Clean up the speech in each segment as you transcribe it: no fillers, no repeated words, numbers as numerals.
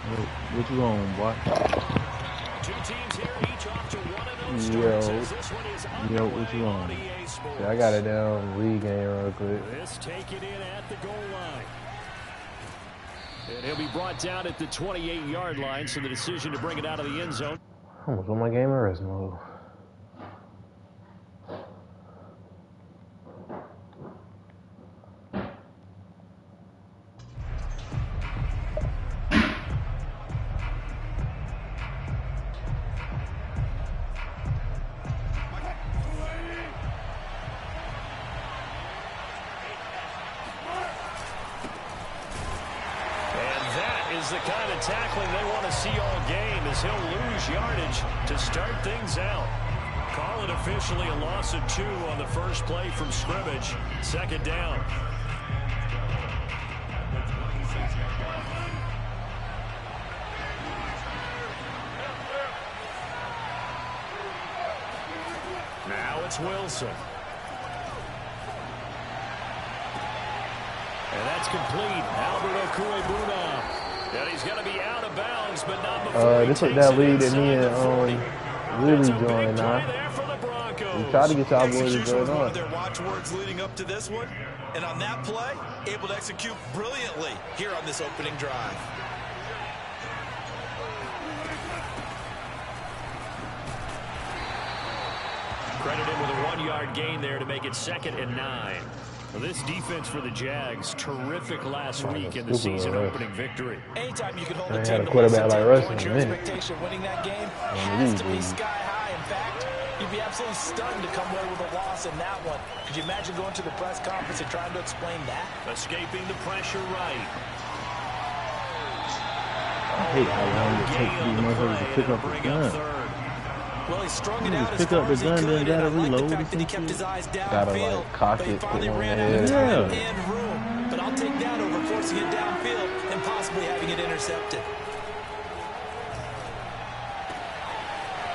What you on, boy? Two teams here, each off to one of those starts, as this one is What you on? EA Sports. Yeah, I got it down. League game real quick. This taken in at the goal line. And he'll be brought down at the 28-yard line, so the decision to bring it out of the end zone. I almost won my game in rest mode. The kind of tackling they want to see all game, as he'll lose yardage to start things out. Call it officially a loss of 2 on the first play from scrimmage. Second down. Now it's Wilson. And that's complete. Albert Okuebuna. And he's going to be out of bounds, but not before this was that lead that me and Lily joined now. We try to get y'all boys to join on. Their watchwords leading up to this one, and on that play, able to execute brilliantly here on this opening drive. Credit him with a 1-yard gain there to make it 2nd and 9. Well, this defense for the Jags, terrific last week in the season opening victory. Anytime you can hold a team to quarterback like Russ in a minute. Expectation winning that game has to be sky high. In fact, you'd be absolutely stunned to come away with a loss in that one. Could you imagine going to the press conference and trying to explain that? Escaping the pressure right. I hate how long it takes these motherfuckers to pick up the gun. Well, he strung it out as pick far up the as he gun, could, then gotta and I like reload the fact that he kept his eyes gotta downfield, like cock but he it, finally put ran on out of the time head. and room. But I'll take that over forcing it downfield and possibly having it intercepted.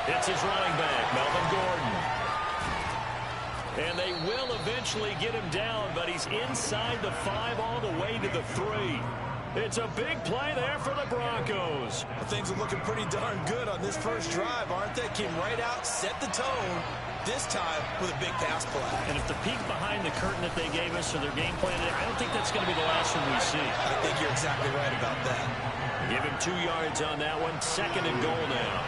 It's his running back, Melvin Gordon. And they will eventually get him down, but he's inside the 5 all the way to the 3. It's a big play there for the Broncos. Well, things are looking pretty darn good on this first drive, aren't they? Came right out, set the tone, this time with a big pass play. And if the peek behind the curtain that they gave us or their game plan, I don't think that's going to be the last one we see. I think you're exactly right about that. Give him 2 yards on that one. 2nd and goal now.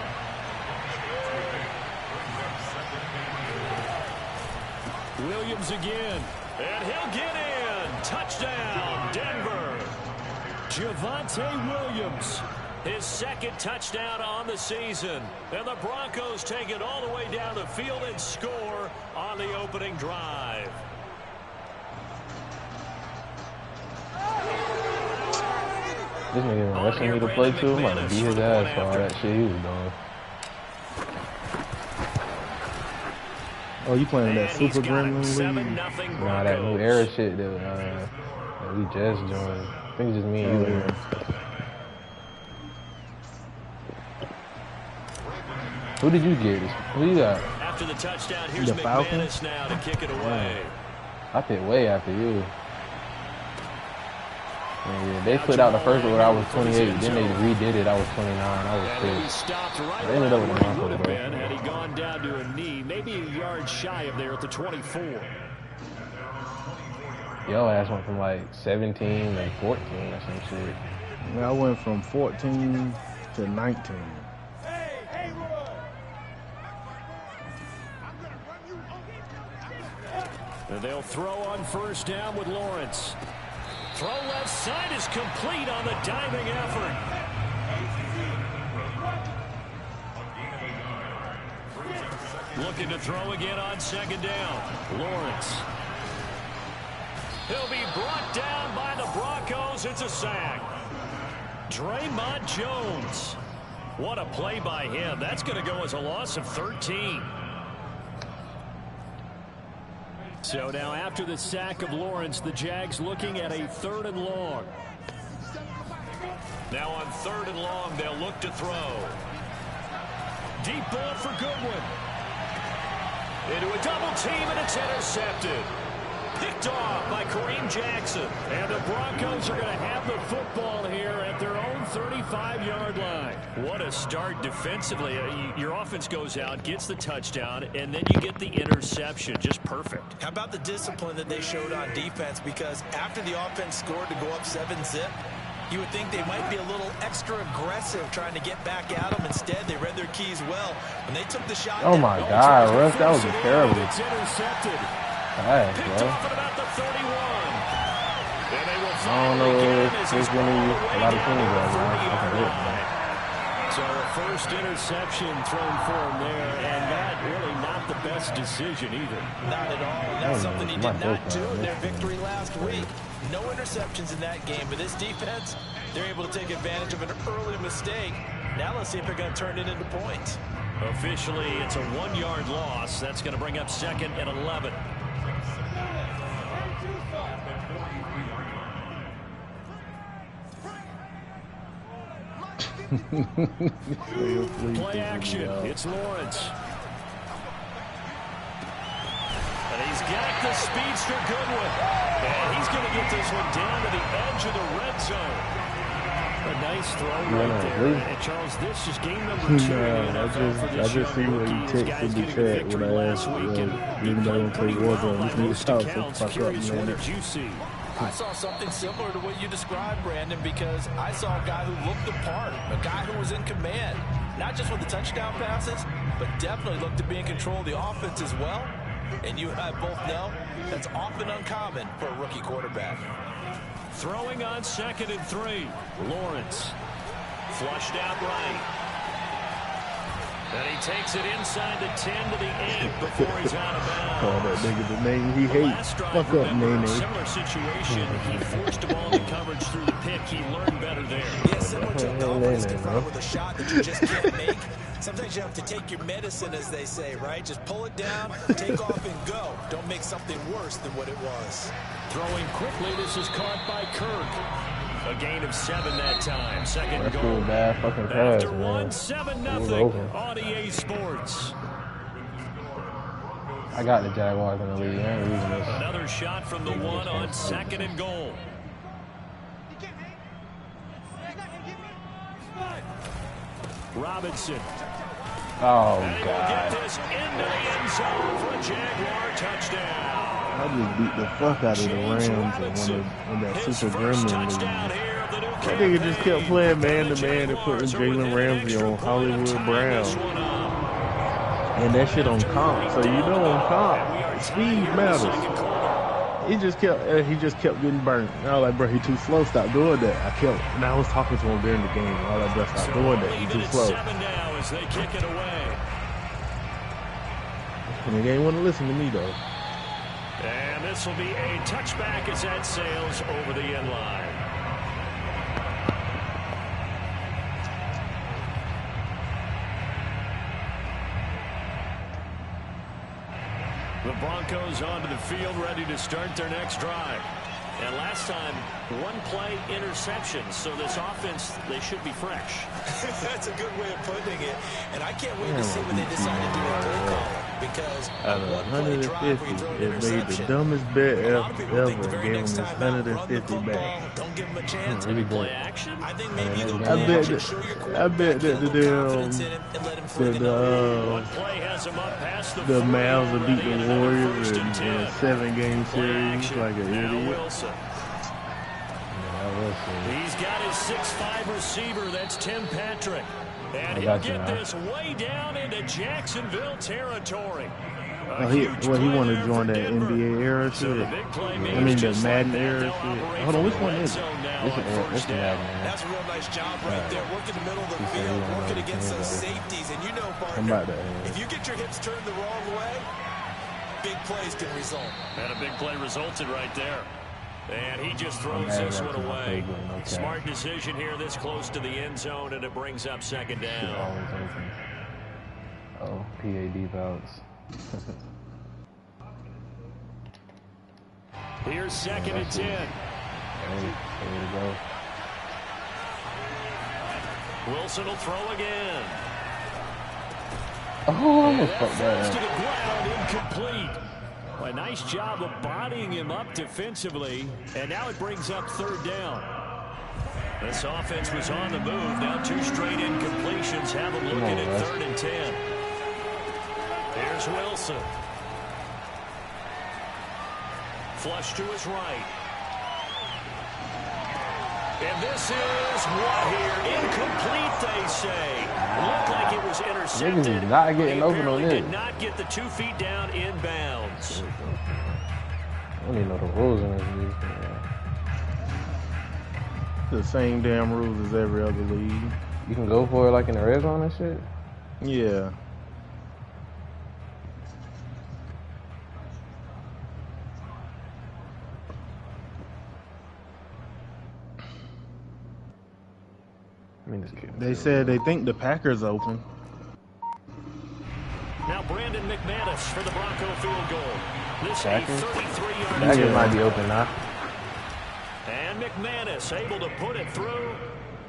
Williams again. And he'll get in. Touchdown, Denver. Javonte Williams, his 2nd touchdown on the season. And the Broncos take it all the way down the field and score on the opening drive. This nigga rushing me to play too. I'm about to beat his ass for all that shit he was doing. Oh, you playing that Super Gremlin League? Nah, that new era shit that we just joined. I think it's just me and you here. Who did you get? Who you got? After the touchdown, here's the McManus now to kick it away. I picked way after you. Yeah, they put out the first one where I was 28. Then they redid it. I was 29. I was pissed. They ended up with the Broncos, bro. Had he gone down to a knee, maybe a yard shy of there at the 24. Yo ass went from like 17 and 14 or some shit. Man, I went from 14 to 19. And they'll throw on first down with Lawrence. Throw left side is complete on the diving effort. Looking to throw again on 2nd down. Lawrence. He'll be brought down by the Broncos. It's a sack. Draymond Jones. What a play by him. That's going to go as a loss of 13. So now after the sack of Lawrence, the Jags looking at a 3rd and long. Now on 3rd and long, they'll look to throw. Deep ball for Goodwin. Into a double team, and it's intercepted. Picked off by Kareem Jackson. And the Broncos are going to have the football here at their own 35-yard line. What a start defensively. Your offense goes out, gets the touchdown, and then you get the interception. Just perfect. How about the discipline that they showed on defense? Because after the offense scored to go up 7-zip, you would think they might be a little extra aggressive trying to get back at them. Instead, they read their keys well. When they took the shot. Oh, my God, Russ, that was terrible. It's intercepted. Nice, Picked bro. off at about the 31. And they will I don't know if there's going to be a lot of things right now. So a first interception thrown for him there, and that really not the best decision either. Not at all. That's something he did not do in their victory last week. No interceptions in that game, but this defense, they're able to take advantage of an early mistake. Now let's see if they're going to turn it into points. Officially, it's a 1-yard loss. That's going to bring up 2nd and 11. Play action. It's Lawrence. And he's got the speedster Goodwin. And he's going to get this one down to the edge of the red zone. A nice throw right there. And Charles, this is game number 2 in the NFL for this young rookie. This guy's getting a victory last week. And most accounts, curious what did you see? I saw something similar to what you described, Brandon, because I saw a guy who looked the part, a guy who was in command, not just with the touchdown passes, but definitely looked to be in control of the offense as well. And you and I both know that's often uncommon for a rookie quarterback. Throwing on 2nd and 3. Lawrence flushed out right. And he takes it inside the 10 to the 8 before he's out of bounds. Call that nigga the name he hates. Fuck up, Nene. Similar situation. He forced the ball into coverage through the pick. He learned better there. Yeah, similar to a Dolphins confronted with a shot that you just can't make. Sometimes you have to take your medicine, as they say, right? Just pull it down, take off, and go. Don't make something worse than what it was. Throwing quickly, this is caught by Kirk. A gain of 7 that time. 2nd goal. Bad fucking pass, After man. 1-7-0 on EA Sports. I got the Jaguars in the league. I ain't losing this. Another shot from the 1 on 2nd and goal. Robinson. Oh, and he will get this into the end zone for a Jaguar touchdown. I just beat the fuck out of the Rams in that Super Gremlin league. That nigga just kept playing man-to-man and putting Jalen Ramsey on Hollywood Brown. And that shit on comp. So you know on comp, speed matters. He just kept getting burnt. And I was like, bro, he too slow. Stop doing that. And I was talking to him during the game. I was like, bro, stop doing that. He too slow. 7 now as they kick it away. And they ain't want to listen to me though. And this will be a touchback as that sails over the end line. The Broncos onto the field, ready to start their next drive. And last time, 1-play interception. So this offense, they should be fresh. That's a good way of putting it. And I can't wait to see what they decide to do with their call. Because out of 150, it made the dumbest bet ever and gave him his 150 back. Don't give him a chance. Really play action? I think maybe the I bet that the Mavs will beat the Warriors in a 7-game series like an idiot. He's got his 6'5" receiver. That's Tim Patrick. And he'll get this way down into Jacksonville territory. He want to join that NBA era shit. I mean, the Madden era shit. Hold on, which one is it? It's the Madden. That's a real nice job right there. Working the middle of the field, working against those safeties. And you know, Parker, if you get your hips turned the wrong way, big plays can result. And a big play resulted right there. And he just throws this one away. Smart decision here this close to the end zone, and it brings up 2nd down. Oh, PAD votes. Here's 2nd and 10. There we go. Wilson will throw again. Oh, I almost fucked that To up. the ground, incomplete. Well, a nice job of bodying him up defensively, and now it brings up third down. This offense was on the move. Now 2 straight incompletions have them looking at 3rd and 10. Here's Wilson. Flush to his right. And this is what here? Incomplete, they say. Looked like it was intercepted. Niggas is not getting open on this. Did not get the 2 feet down in bounds. I don't even know the rules in this league. The same damn rules as every other league. You can go for it like in the red zone and shit? Yeah. They said they think the Packers open. Now Brandon McManus for the Bronco field goal. This a 33-yard Packers might be open now. And McManus able to put it through.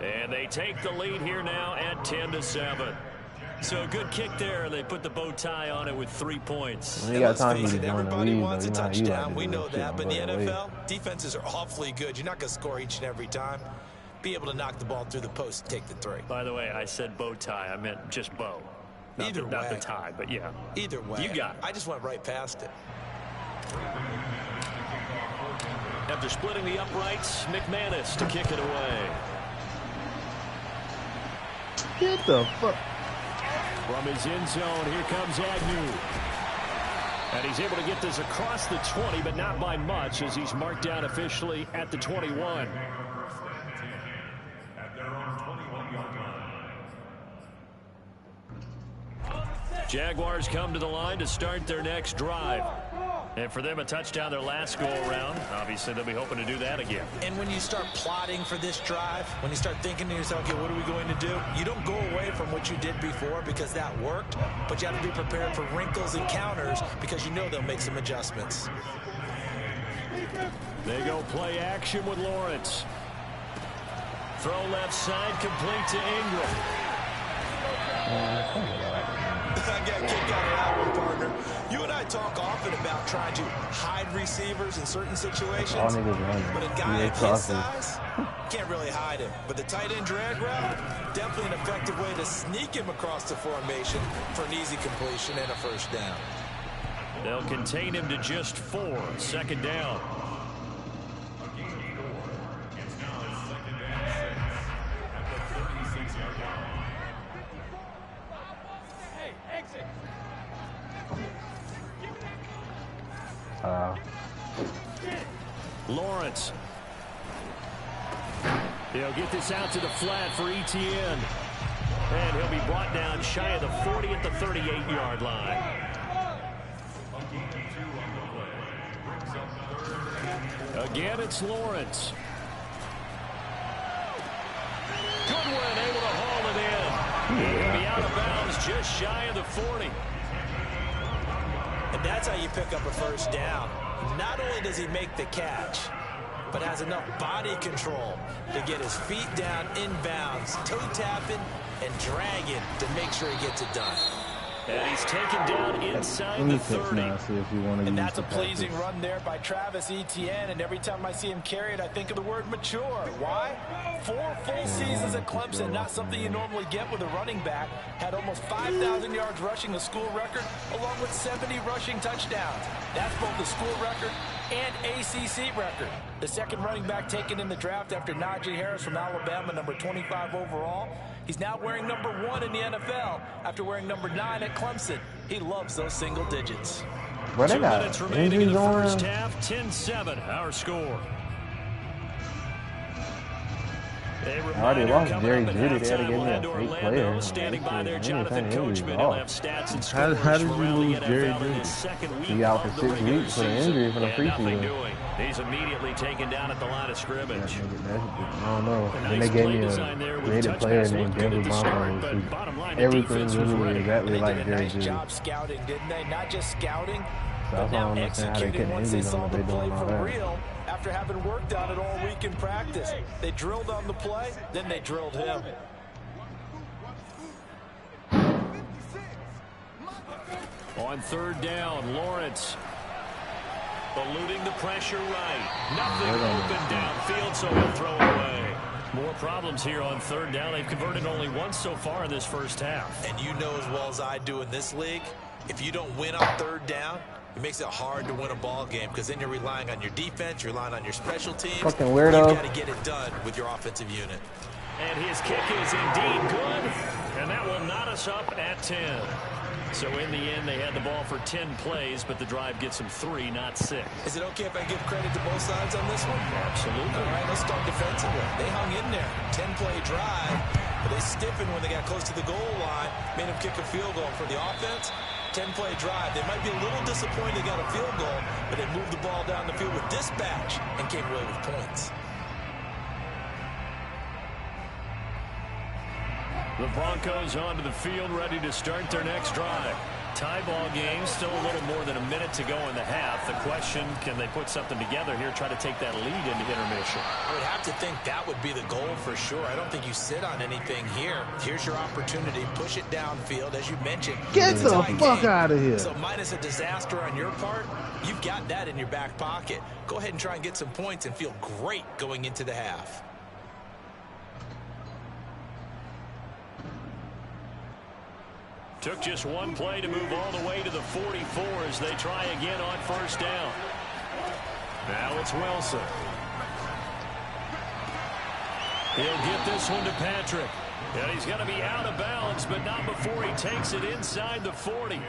And they take the lead here now at 10-7. So a good kick there. They put the bow tie on it with 3 points. You got time to everybody wants a touchdown. We know that. But in the NFL, defenses are awfully good. You're not going to score each and every time. Be able to knock the ball through the post and take the 3. By the way, I said bow tie. I meant just bow. Not the tie, but yeah. Either way. You got it. I just went right past it. After splitting the uprights, McManus to kick it away. Get the fuck. From his end zone, here comes Agnew. And he's able to get this across the 20, but not by much, as he's marked down officially at the 21. Jaguars come to the line to start their next drive. And for them, a touchdown their last go-around. Obviously, they'll be hoping to do that again. And when you start plotting for this drive, when you start thinking to yourself, okay, what are we going to do? You don't go away from what you did before because that worked, but you have to be prepared for wrinkles and counters because you know they'll make some adjustments. They go play action with Lawrence. Throw left side, complete to Ingram. I got kicked out of that one, partner. You and I talk often about trying to hide receivers in certain situations. But a guy of his size, can't really hide him. But the tight end drag route, definitely an effective way to sneak him across the formation for an easy completion and a first down. They'll contain him to just 4. Second down. Lawrence. He'll get this out to the flat for Etienne. And he'll be brought down shy of the 40 at the 38-yard line. Again, it's Lawrence. Goodwin able to haul it in. He'll be out of bounds just shy of the 40. And that's how you pick up a first down. Not only does he make the catch, but has enough body control to get his feet down inbounds, toe tapping and dragging to make sure he gets it done. And he's taken down inside the 30. And that's a pleasing run there by Travis Etienne. And every time I see him carry it, I think of the word mature. Why? 4 full seasons at Clemson, not something you normally get with a running back. Had almost 5,000 yards rushing, a school record, along with 70 rushing touchdowns. That's both the school record and ACC record. The second running back taken in the draft after Najee Harris from Alabama, number 25 overall. He's now wearing number 1 in the NFL after wearing number 9 at Clemson. He loves those single digits. 2 minutes remaining in the first half. 10-7, our score. I already lost Jerry Judy. They had to give me a fake player. Standing by their Jonathan Coachman. He'll have stats and scores. How did you lose Jerry Judy? He out for 6 weeks for an injury for the preseason. He's immediately taken down at the line of scrimmage. I don't know. Then they gave me a rated player named Denver Broncos. Everything literally exactly like Jerry Judy. Nice job scouting, didn't they? Not just scouting, but That's now all I'm saying. How they executing couldn't once they injuries saw on the they play doing all for that. real after having worked on it all week in practice. They drilled on the play, then they drilled him. On third down, Lawrence. Eluding the pressure right. Nothing open downfield, so he'll throw it away. More problems here on third down. They've converted only once so far in this first half. And you know as well as I do in this league, if you don't win on third down, it makes it hard to win a ball game because then you're relying on your defense, you're relying on your special teams. Fucking weirdo. You've got to get it done with your offensive unit. And his kick is indeed good, and that will knot us up at 10. So in the end, they had the ball for 10 plays, but the drive gets them 3, not 6. Is it okay if I give credit to both sides on this one? Absolutely. All right, let's start defensively. They hung in there. 10-play drive, but they stiffened when they got close to the goal line, made them kick a field goal. For the offense, 10-play drive. They might be a little disappointed they got a field goal, but they moved the ball down the field with dispatch and came away with points. The Broncos onto the field, ready to start their next drive. Tie ball game, still a little more than a minute to go in the half. The question, can they put something together here, try to take that lead into intermission? I would have to think that would be the goal for sure. I don't think you sit on anything here. Here's your opportunity. Push it downfield, as you mentioned. Get the fuck out of here. So minus a disaster on your part, you've got that in your back pocket. Go ahead and try and get some points and feel great going into the half. Took just one play to move all the way to the 44 as they try again on first down. Now it's Wilson. He'll get this one to Patrick. And he's going to be out of bounds, but not before he takes it inside the 40.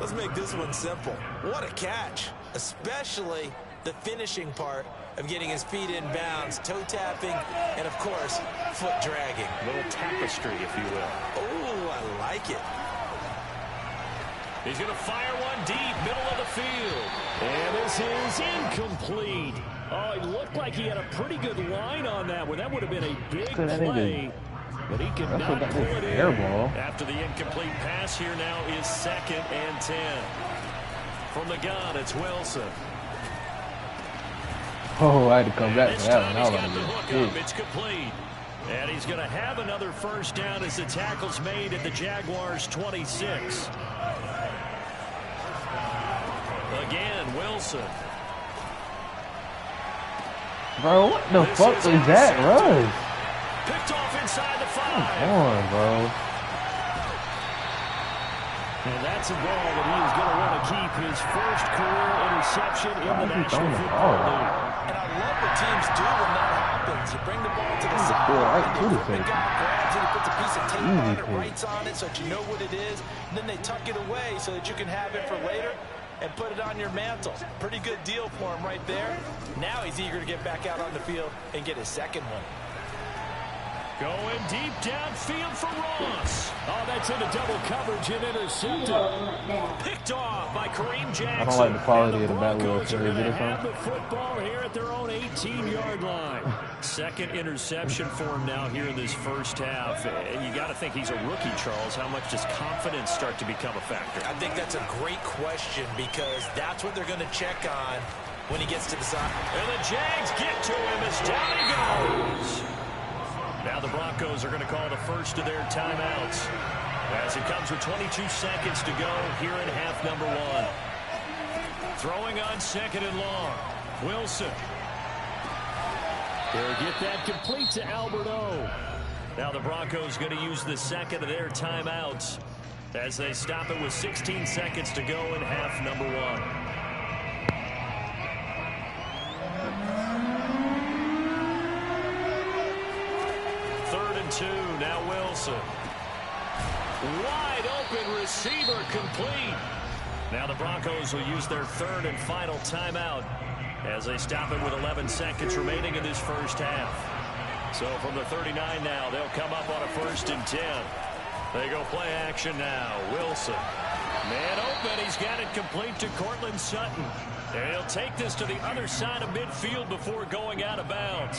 Let's make this one simple. What a catch, especially the finishing part of getting his feet in bounds, toe tapping, and of course, foot dragging. A little tapestry, if you will. Oh, I like it. He's going to fire one deep, middle of the field. And this is incomplete. Oh, it looked like he had a pretty good line on that one. That would have been a big play. But he could not pull it in. After the incomplete pass, here now is 2nd and 10. From the gun, it's Wilson. Oh, I had to come back for that one. It's complete. And he's going to have another first down as the tackle's made at the Jaguars' 26. Again, Wilson. Bro, what the fuck is that rush? Picked off inside the 5. Come on, bro. And that's a ball that he is going to want to keep, his first career interception in the National Football League. And I love what teams do when that happens. You bring the ball to the side, the guy grabs it, he puts a piece of tape on it, writes on it so that you know what it is, and then they tuck it away so that you can have it for later and put it on your mantle. Pretty good deal for him right there. Now he's eager to get back out on the field and get his second one. Going deep downfield for Ross. Oh, that's into double coverage and intercepted. Picked off by Kareem Jackson. I don't like the quality of the bat wheel. Broncos are going to have the football here at their own 18-yard line. Second interception for him now here in this first half. And you got to think he's a rookie, Charles. How much does confidence start to become a factor? I think that's a great question because that's what they're going to check on when he gets to the side. And the Jags get to him as down he goes. Now the Broncos are going to call the first of their timeouts as it comes with 22 seconds to go here in half number 1. Throwing on 2nd and long. Wilson. They'll get that complete to Albert O. Now the Broncos going to use the second of their timeouts as they stop it with 16 seconds to go in half number 1. 3rd and 2, now Wilson. Wide open receiver complete. Now the Broncos will use their 3rd and final timeout as they stop it with 11 seconds remaining in this first half. So from the 39 now, they'll come up on a 1st and 10. They go play action now. Wilson. Man open, he's got it complete to Cortland Sutton. And he'll take this to the other side of midfield before going out of bounds.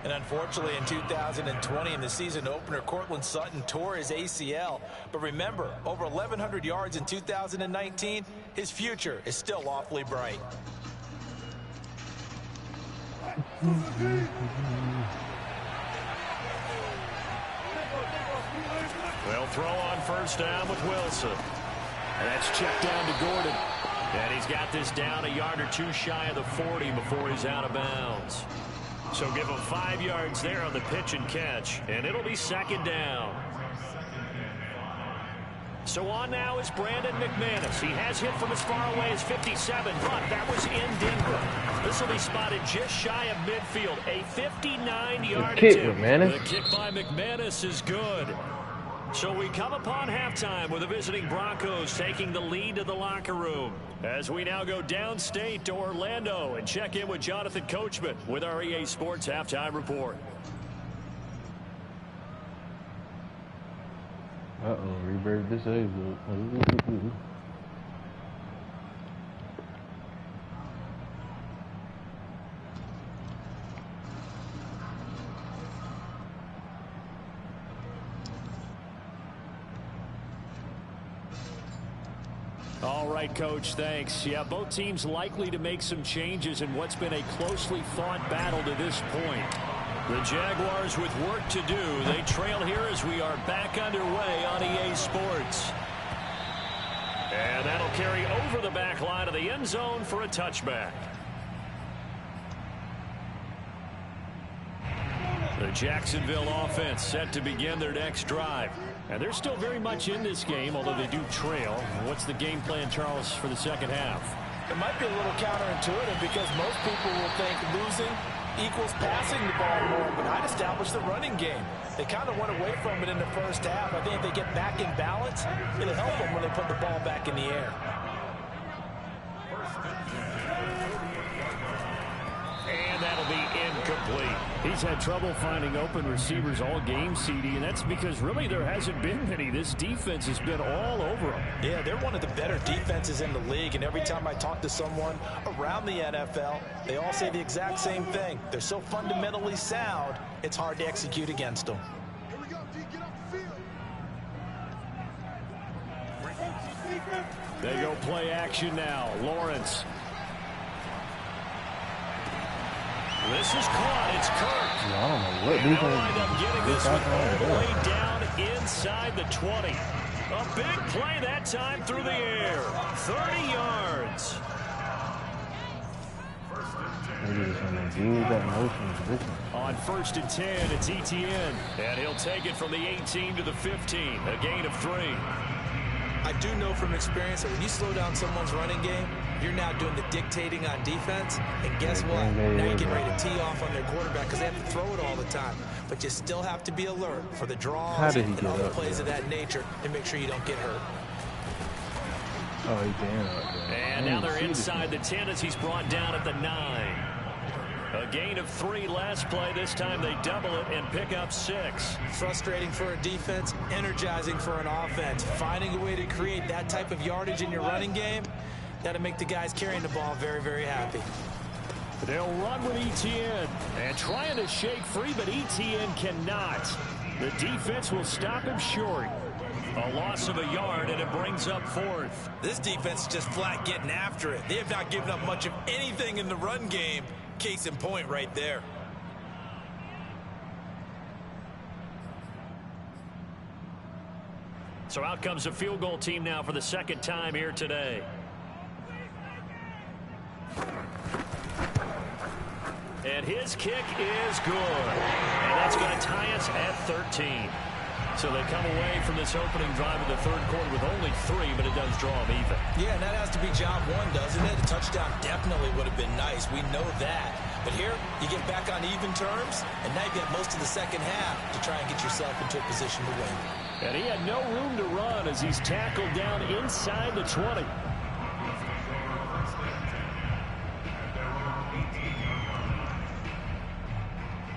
And unfortunately, in 2020, in the season opener, Cortland Sutton tore his ACL. But remember, over 1,100 yards in 2019, his future is still awfully bright. They'll throw on first down with Wilson. And that's checked down to Gordon. And he's got this down a yard or two shy of the 40 before he's out of bounds. So give him 5 yards there on the pitch and catch, and it'll be second down. So on now is Brandon McManus. He has hit from as far away as 57, but that was in Denver. This will be spotted just shy of midfield. A 59-yard attempt. The kick by McManus is good. So we come upon halftime with the visiting Broncos taking the lead to the locker room. As we now go downstate to Orlando and check in with Jonathan Coachman with our EA Sports Halftime Report. Reverb disabled. All right, Coach, thanks. Yeah, both teams likely to make some changes in what's been a closely fought battle to this point. The Jaguars with work to do. They trail here as we are back underway on EA Sports. And that'll carry over the back line of the end zone for a touchback. The Jacksonville offense set to begin their next drive. And they're still very much in this game, although they do trail. What's the game plan, Charles, for the second half? It might be a little counterintuitive because most people will think losing equals passing the ball more, but I'd establish the running game. They kind of went away from it in the first half. I think if they get back in balance, it'll help them when they put the ball back in the air. And that'll be incomplete. He's had trouble finding open receivers all game, CD, and that's because really there hasn't been many. This defense has been all over them. Yeah, they're one of the better defenses in the league, and every time I talk to someone around the NFL, they all say the exact same thing. They're so fundamentally sound, it's hard to execute against them. They go play action now. Lawrence. This is caught. It's Kirk. I don't know what they'll wind up getting this one all the way down inside the 20. A big play that time through the air. 30 yards. On 1st and 10, it's ETN. And he'll take it from the 18 to the 15. A gain of 3. I do know from experience that when you slow down someone's running game, you're now doing the dictating on defense. And guess what? Now you're getting ready to tee off on their quarterback because they have to throw it all the time. But you still have to be alert for the draws and other plays of that nature and make sure you don't get hurt. Oh, he can. And now they're inside the 10 as he's brought down at the 9. A gain of 3 last play. This time they double it and pick up 6. Frustrating for a defense, energizing for an offense. Finding a way to create that type of yardage in your running game, that'll make the guys carrying the ball very, very happy. They'll run with ETN and trying to shake free, but ETN cannot. The defense will stop him short. A loss of a yard, and it brings up 4th. This defense is just flat getting after it. They have not given up much of anything in the run game. Case in point right there. So out comes a field goal team now for the second time here today. And his kick is good. And that's going to tie us at 13. So they come away from this opening drive of the third quarter with only 3, but it does draw them even. Yeah, and that has to be job one, doesn't it? A touchdown definitely would have been nice. We know that. But here, you get back on even terms, and now you get most of the second half to try and get yourself into a position to win. And he had no room to run as he's tackled down inside the 20.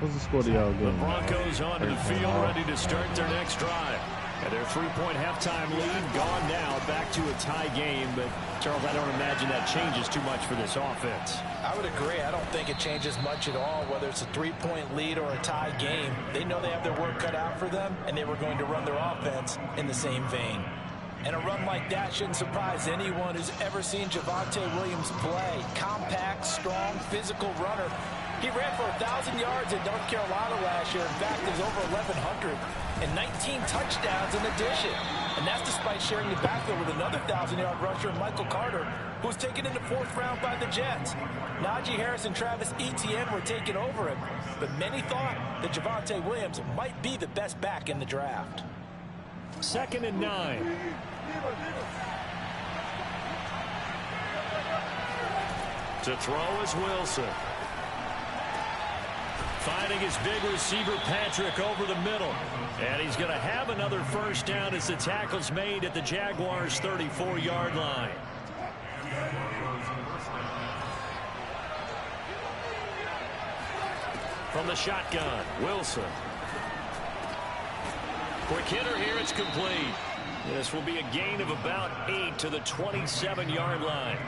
What's the score to y'all The getting? Broncos onto the field, ready to start their next drive. And their 3-point halftime lead gone now, back to a tie game. But, Charles, I don't imagine that changes too much for this offense. I would agree. I don't think it changes much at all, whether it's a 3-point lead or a tie game. They know they have their work cut out for them, and they were going to run their offense in the same vein. And a run like that shouldn't surprise anyone who's ever seen Javonte Williams play. Compact, strong, physical runner. He ran for 1,000 yards in North Carolina last year. In fact, there's over 1,100 and 19 touchdowns in addition. And that's despite sharing the backfield with another 1,000-yard rusher, Michael Carter, who was taken in the 4th round by the Jets. Najee Harris and Travis Etienne were taking over him, but many thought that Javonte Williams might be the best back in the draft. 2nd and 9. To throw is Wilson. Finding his big receiver, Patrick, over the middle. And he's going to have another first down as the tackle's made at the Jaguars' 34-yard line. From the shotgun, Wilson. Quick hitter here, it's complete. This will be a gain of about 8 to the 27-yard line.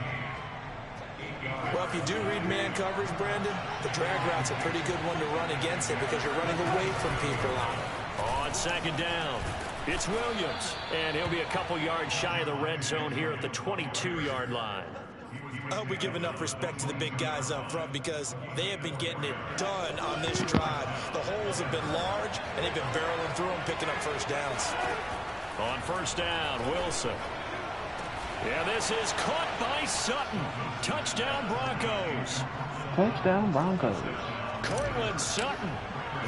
Well, if you do read man coverage, Brandon, the drag route's a pretty good one to run against it because you're running away from people on it. On 2nd down, it's Williams, and he'll be a couple yards shy of the red zone here at the 22-yard line. I hope we give enough respect to the big guys up front because they have been getting it done on this drive. The holes have been large, and they've been barreling through them, picking up first downs. On 1st down, Wilson. Yeah, this is caught by Sutton. Touchdown, Broncos. Touchdown, Broncos. Cortland Sutton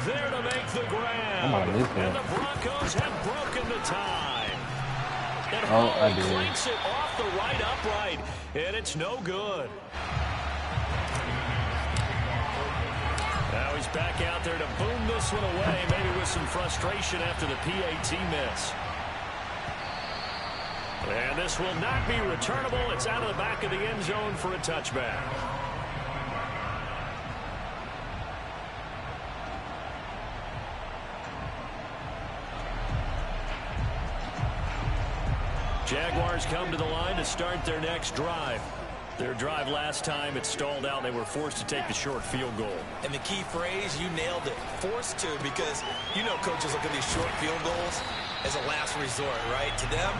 there to make the grab. And the Broncos have broken the tie. And I did. clanks it off the right upright, and it's no good. Now he's back out there to boom this one away, maybe with some frustration after the PAT miss. And this will not be returnable. It's out of the back of the end zone for a touchback. Jaguars come to the line to start their next drive. Their drive last time, it stalled out. They were forced to take the short field goal. And the key phrase, you nailed it. Forced to, because you know coaches look at these short field goals as a last resort, right? To them,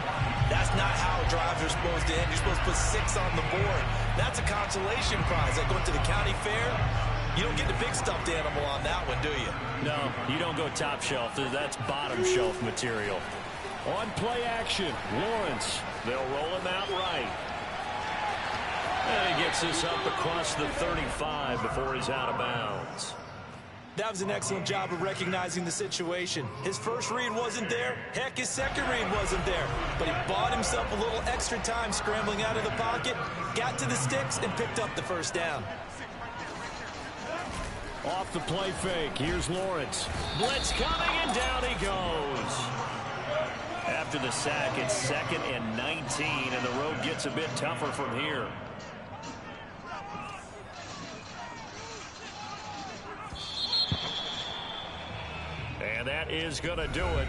that's not how drives are supposed to end. You're supposed to put 6 on the board. That's a consolation prize. Like going to the county fair, you don't get the big stuffed animal on that one, do you? No, you don't go top shelf. That's bottom shelf material. On play action, Lawrence. They'll roll him out right. And he gets this up across the 35 before he's out of bounds. That was an excellent job of recognizing the situation. His first read wasn't there. Heck, his second read wasn't there. But he bought himself a little extra time scrambling out of the pocket, got to the sticks, and picked up the first down. Off the play fake, here's Lawrence. Blitz coming, and down he goes. After the sack, it's 2nd and 19, and the road gets a bit tougher from here. And that is going to do it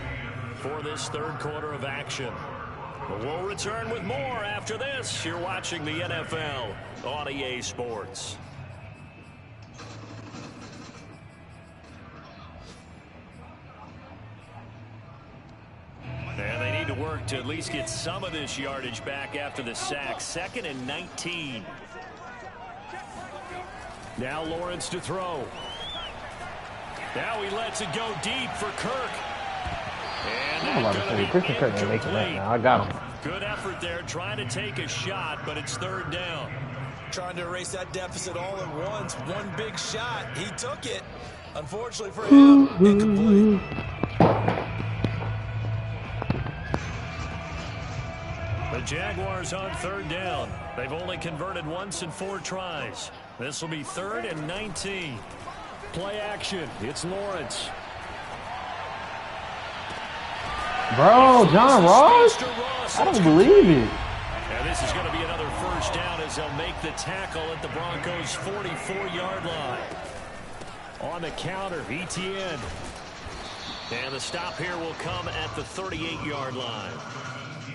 for this 3rd quarter of action. We'll return with more after this. You're watching the NFL on EA Sports. And they need to work to at least get some of this yardage back after the sack. 2nd and 19. Now Lawrence to throw. Now he lets it go deep for Kirk. And that's going to be incomplete. I got him. Good effort there, trying to take a shot, but it's 3rd down. Trying to erase that deficit all at once. One big shot. He took it. Unfortunately for him, incomplete. The Jaguars on 3rd down. They've only converted once in 4 tries. This will be 3rd and 19. Play action. It's Lawrence. Bro, John Ross? I don't believe it. And this is going to be another first down as they'll make the tackle at the Broncos' 44-yard line. On the counter, Etienne. And the stop here will come at the 38-yard line.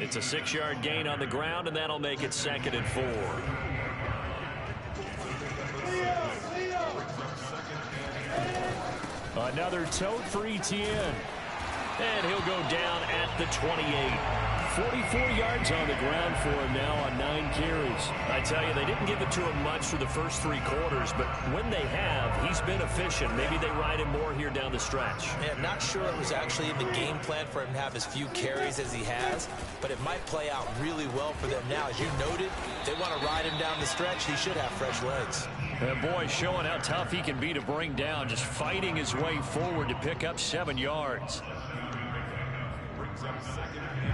It's a 6-yard gain on the ground, and that'll make it 2nd and 4. Another tote for Etienne. And he'll go down at the 28. 44 yards on the ground for him now on 9 carries. I tell you, they didn't give it to him much for the first 3 quarters, but when they have, he's been efficient. Maybe they ride him more here down the stretch. Man, not sure it was actually in the game plan for him to have as few carries as he has, but it might play out really well for them now. As you noted, they want to ride him down the stretch. He should have fresh legs. And boy, showing how tough he can be to bring down, just fighting his way forward to pick up 7 yards.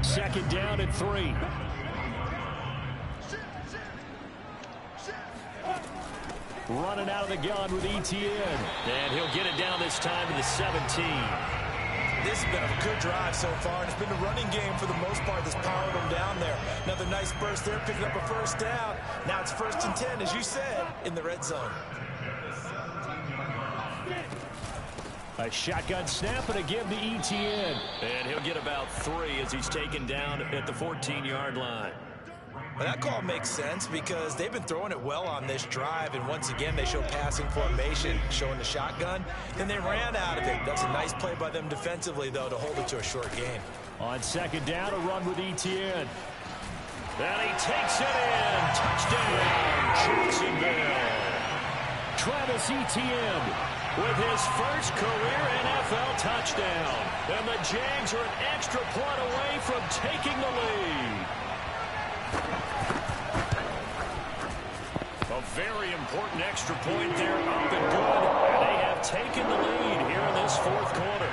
2nd down and 3. Running out of the gun with ETN. And he'll get it down this time to the 17. This has been a good drive so far, and it's been the running game for the most part that's powered them down there. Another nice burst there, picking up a 1st down. Now it's 1st and 10, as you said, in the red zone. A shotgun snap and a give to ETN. And he'll get about 3 as he's taken down at the 14-yard line. Well, that call makes sense because they've been throwing it well on this drive, and once again they show passing formation, showing the shotgun. Then they ran out of it. That's a nice play by them defensively, though, to hold it to a short gain. On 2nd down, a run with ETN. And he takes it in. Touchdown, Jacksonville. Travis Etienne with his first career NFL touchdown. And the Jags are an extra point away from taking the lead. A very important extra point there, up and good. And they have taken the lead here in this 4th quarter.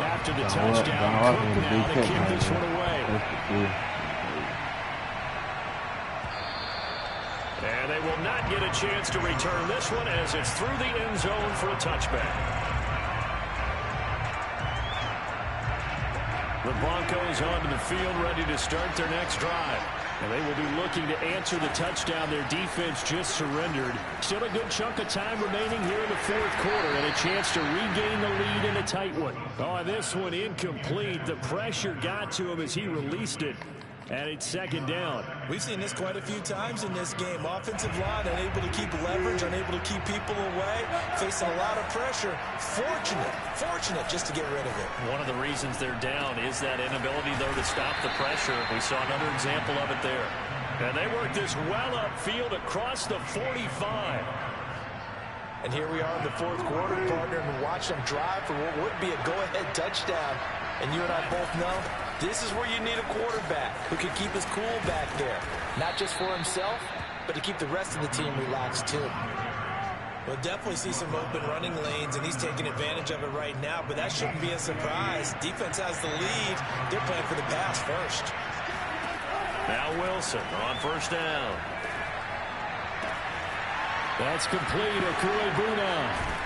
After the touchdown, Cook now to kick this one away. And they will not get a chance to return this one as it's through the end zone for a touchback. The Broncos onto the field ready to start their next drive. And they will be looking to answer the touchdown their defense just surrendered. Still a good chunk of time remaining here in the 4th quarter and a chance to regain the lead in a tight one. Oh, this one incomplete. The pressure got to him as he released it. And it's 2nd down. We've seen this quite a few times in this game. Offensive line unable to keep leverage, unable to keep people away, facing a lot of pressure. Fortunate just to get rid of it. One of the reasons they're down is that inability, though, to stop the pressure. We saw another example of it there. And they work this well upfield across the 45. And here we are in the 4th quarter, partner, and watch them drive for what would be a go-ahead touchdown. And you and I both know this is where you need a quarterback who can keep his cool back there. Not just for himself, but to keep the rest of the team relaxed too. We'll definitely see some open running lanes, and he's taking advantage of it right now, but that shouldn't be a surprise. Defense has the lead. They're playing for the pass first. Now Wilson on 1st down. That's complete. Okuebuna.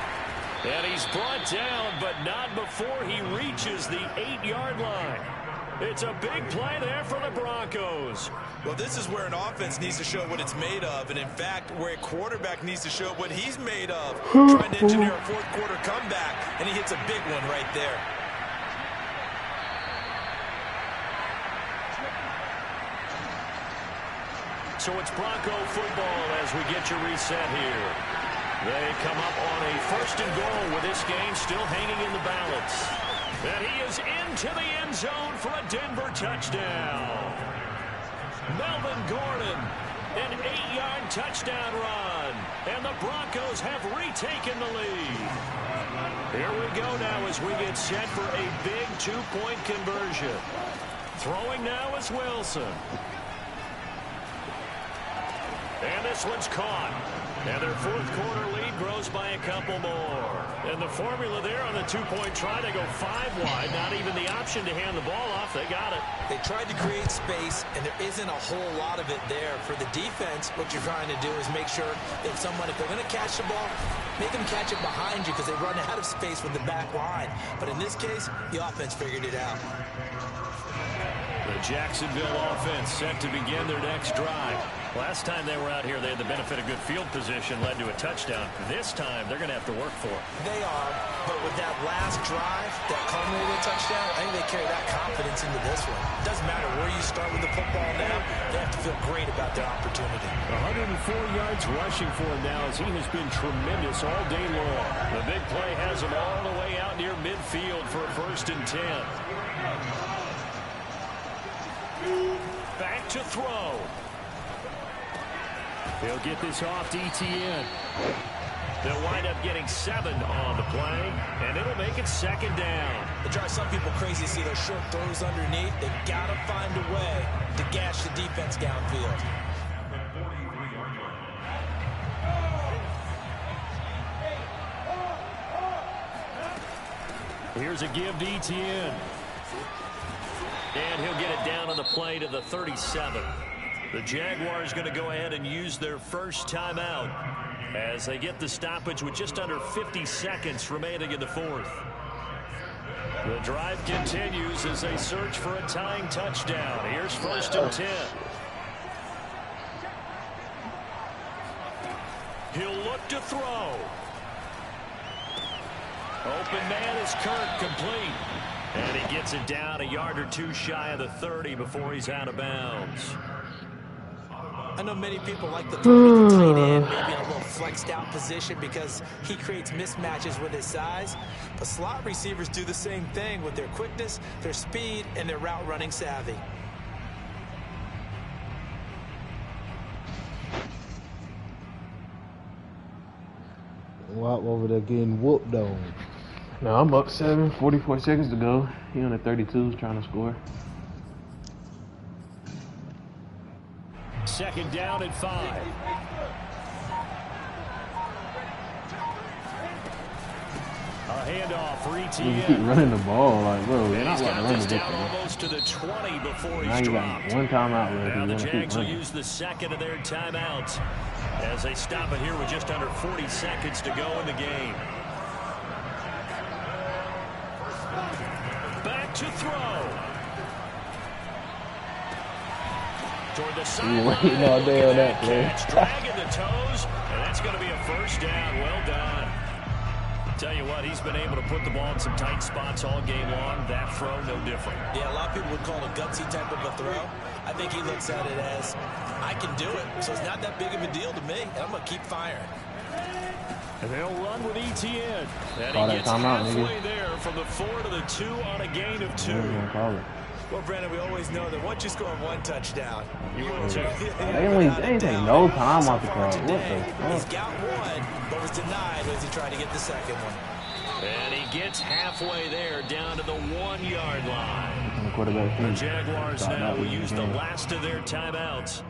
And he's brought down, but not before he reaches the 8-yard line. It's a big play there for the Broncos. Well, this is where an offense needs to show what it's made of, and in fact, where a quarterback needs to show what he's made of. Trying to engineer a 4th quarter comeback, and he hits a big one right there. So it's Bronco football as we get you reset here. They come up on a 1st and goal with this game still hanging in the balance. And he is into the end zone for a Denver touchdown. Melvin Gordon, an 8-yard touchdown run. And the Broncos have retaken the lead. Here we go now as we get set for a big 2-point conversion. Throwing now is Wilson. And this one's caught. And their 4th quarter lead grows by a couple more. And the formula there on the 2-point try, they go 5 wide. Not even the option to hand the ball off. They got it. They tried to create space, and there isn't a whole lot of it there. For the defense, what you're trying to do is make sure that if they're going to catch the ball, make them catch it behind you because they run out of space with the back line. But in this case, the offense figured it out. The Jacksonville offense set to begin their next drive. Last time they were out here, they had the benefit of good field position, led to a touchdown. This time, they're going to have to work for it. They are, but with that last drive, that culminated touchdown, I think they carry that confidence into this one. It doesn't matter where you start with the football now, they have to feel great about their opportunity. 104 yards rushing for him now as he has been tremendous all day long. The big play has him all the way out near midfield for a 1st and 10. Back to throw. He'll get this off to ETN. They'll wind up getting 7 on the play, and it'll make it 2nd down. It drives some people crazy to see those short throws underneath. They got to find a way to gash the defense downfield. Here's a give to ETN. And he'll get it down on the play to the 37. The Jaguars going to go ahead and use their first timeout as they get the stoppage with just under 50 seconds remaining in the 4th. The drive continues as they search for a tying touchdown. Here's 1st and 10. He'll look to throw. Open man is Kirk, complete. And he gets it down a yard or 2 shy of the 30 before he's out of bounds. I know many people like to throw to the tight end, maybe in a little flexed out position because he creates mismatches with his size. But slot receivers do the same thing with their quickness, their speed, and their route running savvy. Wop over there getting whooped on. No, I'm up 7, 44 seconds to go. He on the 32s trying to score. 2nd down and 5. A handoff for ETN. You keep running the ball, like, bro, you're not got to run this the down ball. almost to the 20 before Now he's you dropped. got 1 timeout left. Now You the want to keep Jags will running. use the 2nd of their timeouts as they stop it here with just under 40 seconds to go in the game. Back to throw. Toward the sideline. Waiting all day on that play. Dragging the toes, and that's going to be a 1st down. Well done. Tell you what, he's been able to put the ball in some tight spots all game long. That throw, no different. Yeah, a lot of people would call it a gutsy type of a throw. I think he looks at it as, I can do it, so it's not that big of a deal to me, and I'm going to keep firing. And they'll run with ETN. And Call he that gets timeout, halfway nigga. there from the 4 to the 2 on a gain of 2. What are you gonna call it? Well, Brandon, we always know that once you score 1 touchdown, You will too. They ain't take no time off the crowd. What the He's fuck? got 1, but was denied as he tried to get the 2nd one. And he gets halfway there down to the 1-yard line. The quarterback The team. Jaguars Thought now that will was use the game. last of their timeouts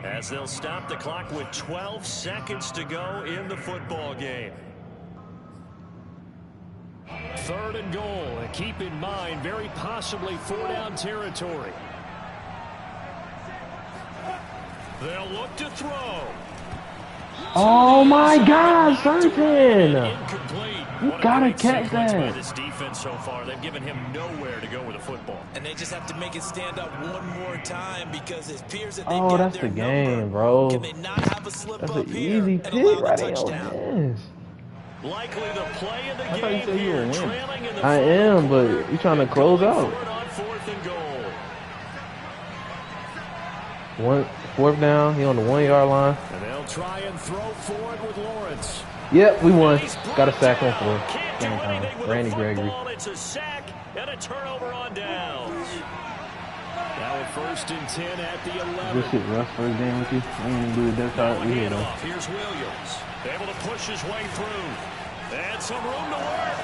as they'll stop the clock with 12 seconds to go in the football game. 3rd and goal, and keep in mind, very possibly 4-down territory. They'll look to throw. Oh my God, Sertan! Incomplete. You What a gotta great catch sequence by that. this defense so far. They've given him nowhere to go with the football. And they just have to make it stand up 1 more time because his peers that they've Oh, got that's their the game, number. bro. Can they not have a slip That's up an here easy and pick allow the right in your touchdown? hands. Likely the play of the I thought you game said you here, were winning. trailing in the I fourth am, quarter. but you trying to close Going out. for it on 4th and goal. 4th down, he on the 1-yard line. And they'll try and throw forward with Lawrence. Yep, we won. He's Got a sack on down. 4th. Can't do Game anything time. with Randy the Gregory. football. It's a sack and a turnover on downs. Now at 1st and 10 at the 11. This shit rough first game with you. I ain't even do the depth chart. We here though. Handoff. Here's Williams. Able to push his way through. And some room to work.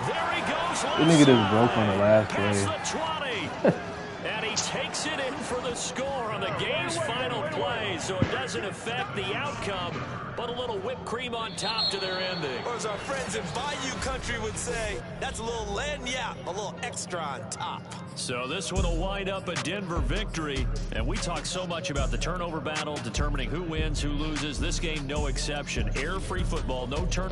There he goes. This nigga just broke on the last Past play. the 20. And he takes it in for the score on the game's final play, so it doesn't affect the outcome, but a little whipped cream on top to their ending. Or as our friends in Bayou Country would say, that's a little lagniappe, a little extra on top. So this one will wind up a Denver victory, and we talk so much about the turnover battle, determining who wins, who loses. This game, no exception. Error-free football, no turn.